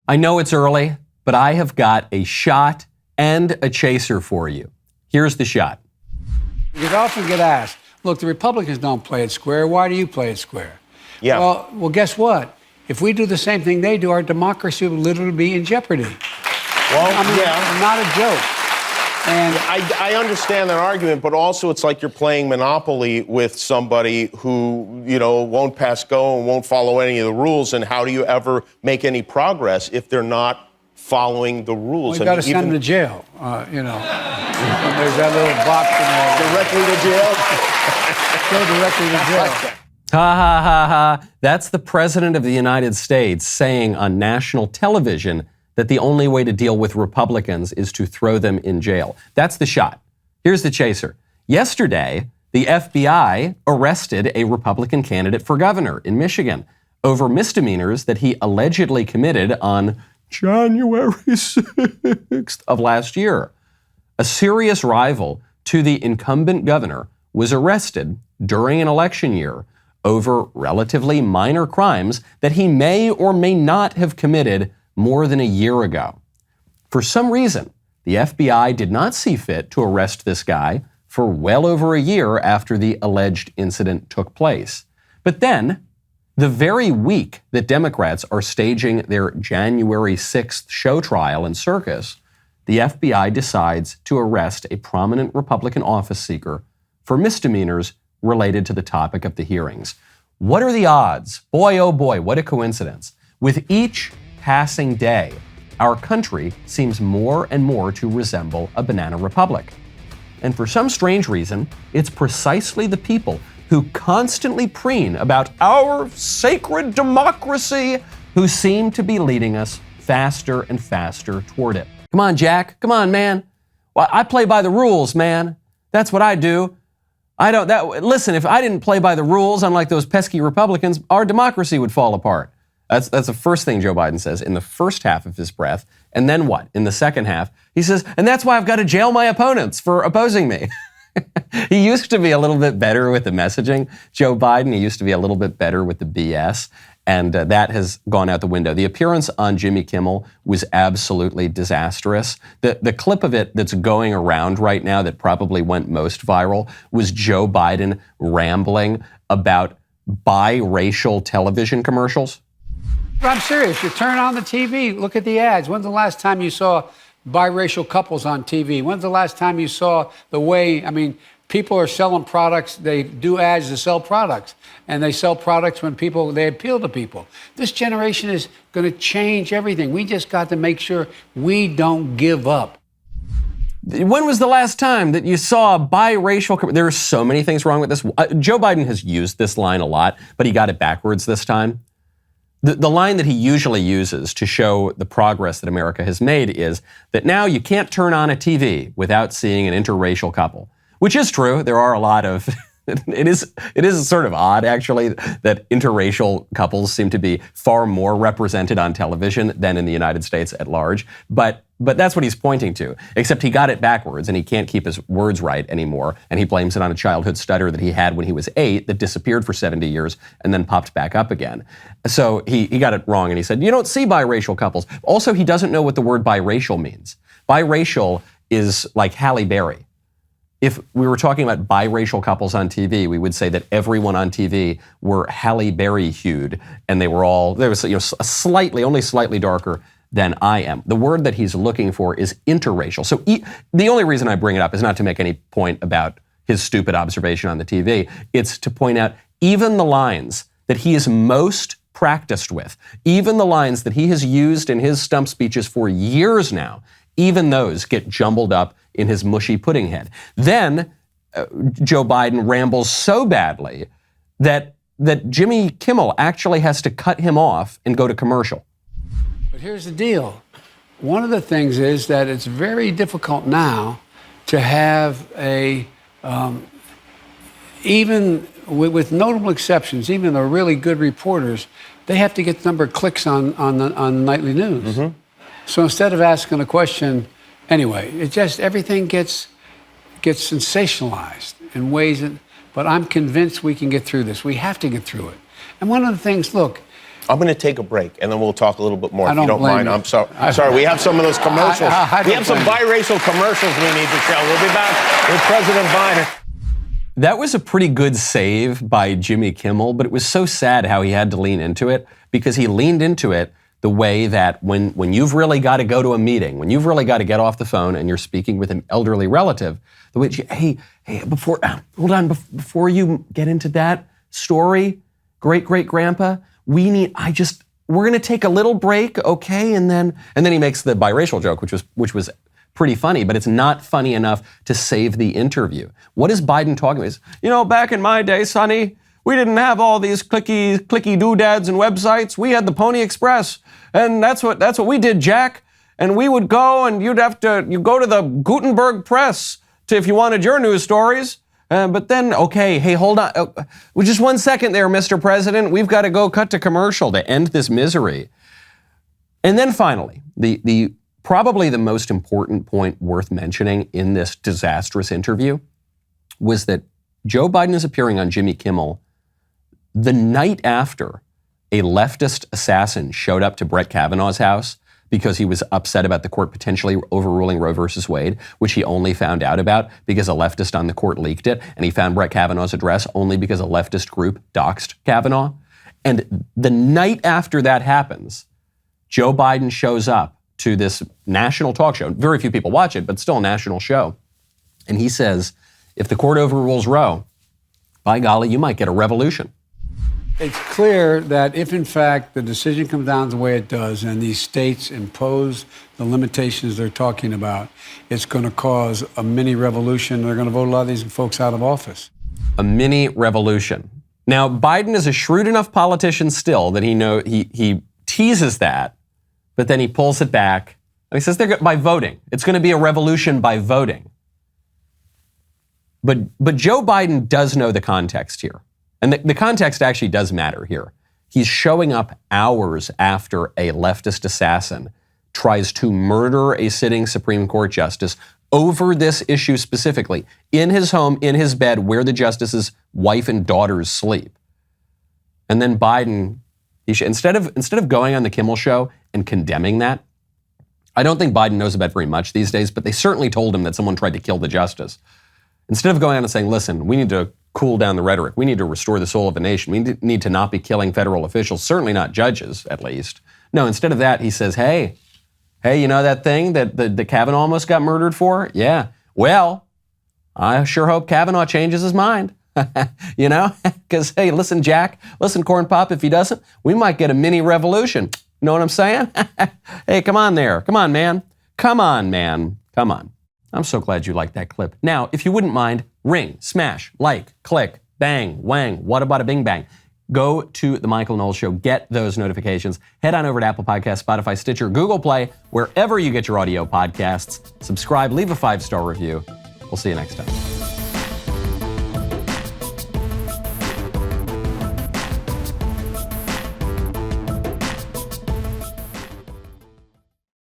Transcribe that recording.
I know it's early, but I have got a shot and a chaser for you. Here's the shot. You often get asked, look, the Republicans don't play it square. Why do you play it square? Yeah. Well, guess what? If we do the same thing they do, our democracy will literally be in jeopardy. Well, I mean, yeah. not a joke. And I understand that argument, but also it's like you're playing Monopoly with somebody who, won't pass go and won't follow any of the rules. And how do you ever make any progress if they're not following the rules? Well, you got to send them to jail, And there's that little box in there. Directly to jail? Go directly to jail. Ha ha ha ha. That's the President of the United States saying on national television that the only way to deal with Republicans is to throw them in jail. That's the shot. Here's the chaser. Yesterday, the FBI arrested a Republican candidate for governor in Michigan over misdemeanors that he allegedly committed on January 6th of last year. A serious rival to the incumbent governor was arrested during an election year over relatively minor crimes that he may or may not have committed more than a year ago. For some reason, the FBI did not see fit to arrest this guy for well over a year after the alleged incident took place. But then, the very week that Democrats are staging their January 6th show trial and circus, the FBI decides to arrest a prominent Republican office seeker for misdemeanors related to the topic of the hearings. What are the odds? Boy, oh boy, what a coincidence. With each passing day, our country seems more and more to resemble a banana republic. And for some strange reason, it's precisely the people who constantly preen about our sacred democracy who seem to be leading us faster and faster toward it. Come on, Jack. Come on, man. Well, I play by the rules, man. That's what I do. Listen, if I didn't play by the rules, unlike those pesky Republicans, our democracy would fall apart. That's the first thing Joe Biden says in the first half of his breath. And then what? In the second half, he says, and that's why I've got to jail my opponents for opposing me. He used to be a little bit better with the messaging, Joe Biden. He used to be a little bit better with the BS. And that has gone out the window. The appearance on Jimmy Kimmel was absolutely disastrous. The clip of it that's going around right now that probably went most viral was Joe Biden rambling about biracial television commercials. I'm serious. You turn on the TV, look at the ads. When's the last time you saw biracial couples on TV? When's the last time you saw the way, people are selling products, they do ads to sell products, and they sell products when they appeal to people. This generation is going to change everything. We just got to make sure we don't give up. When was the last time that you saw a biracial? There are so many things wrong with this. Joe Biden has used this line a lot, but he got it backwards this time. The line that he usually uses to show the progress that America has made is that now you can't turn on a TV without seeing an interracial couple, which is true. There are a lot of, it is sort of odd actually that interracial couples seem to be far more represented on television than in the United States at large. But that's what he's pointing to, except he got it backwards and he can't keep his words right anymore. And he blames it on a childhood stutter that he had when he was 8 that disappeared for 70 years and then popped back up again. So he got it wrong and he said, you don't see biracial couples. Also, he doesn't know what the word biracial means. Biracial is like Halle Berry. If we were talking about biracial couples on TV, we would say that everyone on TV were Halle Berry-hued and there was only slightly darker than I am. The word that he's looking for is interracial. So the only reason I bring it up is not to make any point about his stupid observation on the TV. It's to point out even the lines that he is most practiced with, even the lines that he has used in his stump speeches for years now, even those get jumbled up in his mushy pudding head. Then Joe Biden rambles so badly that Jimmy Kimmel actually has to cut him off and go to commercial. But here's the deal. One of the things is that it's very difficult now to have even with notable exceptions, even the really good reporters, they have to get the number of clicks on the nightly news. Mm-hmm. So instead of asking a question, anyway, everything gets sensationalized in ways but I'm convinced we can get through this. We have to get through it. And one of the things, look, I'm going to take a break, and then we'll talk a little bit more, if you don't don't blame mind. you. I'm sorry. We have some of those commercials. I We have some biracial commercials we need to show. We'll be back with President Biden. That was a pretty good save by Jimmy Kimmel, but it was so sad how he had to lean into it, because he leaned into it the way that when you've really got to go to a meeting, when you've really got to get off the phone and you're speaking with an elderly relative, the way before you get into that story, great-great-grandpa, we're going to take a little break, okay? And then he makes the biracial joke, which was pretty funny, but it's not funny enough to save the interview. What is Biden talking about? Back in my day, Sonny, we didn't have all these clicky doodads and websites. We had the Pony Express, and that's what we did, Jack. And we would go, and you go to the Gutenberg Press if you wanted your news stories. But then, okay, hey, hold on. Well, just 1 second there, Mr. President. We've got to go cut to commercial to end this misery. And then finally, the probably the most important point worth mentioning in this disastrous interview was that Joe Biden is appearing on Jimmy Kimmel the night after a leftist assassin showed up to Brett Kavanaugh's house because he was upset about the court potentially overruling Roe versus Wade, which he only found out about because a leftist on the court leaked it, and he found Brett Kavanaugh's address only because a leftist group doxed Kavanaugh. And the night after that happens, Joe Biden shows up to this national talk show. Very few people watch it, but still a national show. And he says, if the court overrules Roe, by golly, you might get a revolution. It's clear that if, in fact, the decision comes down the way it does and these states impose the limitations they're talking about, it's going to cause a mini revolution. They're going to vote a lot of these folks out of office. A mini revolution. Now, Biden is a shrewd enough politician still that he teases that, but then he pulls it back. And he says by voting. It's going to be a revolution by voting. But Joe Biden does know the context here. And the context actually does matter here. He's showing up hours after a leftist assassin tries to murder a sitting Supreme Court justice over this issue specifically, in his home, in his bed, where the justice's wife and daughters sleep. And then Biden, instead of going on the Kimmel show and condemning that, I don't think Biden knows about very much these days, but they certainly told him that someone tried to kill the justice. Instead of going on and saying, listen, we need to cool down the rhetoric. We need to restore the soul of the nation. We need to not be killing federal officials, certainly not judges, at least. No, instead of that, he says, hey, you know that thing that Kavanaugh almost got murdered for? Yeah. Well, I sure hope Kavanaugh changes his mind. Because, hey, listen, Jack, listen, Corn Pop, if he doesn't, we might get a mini revolution. You know what I'm saying? Hey, come on there. Come on, man. Come on, man. Come on. I'm so glad you liked that clip. Now, if you wouldn't mind, ring, smash, like, click, bang, wang, what about a bing bang? Go to The Michael Knowles Show. Get those notifications. Head on over to Apple Podcasts, Spotify, Stitcher, Google Play, wherever you get your audio podcasts. Subscribe, leave a 5-star review. We'll see you next time.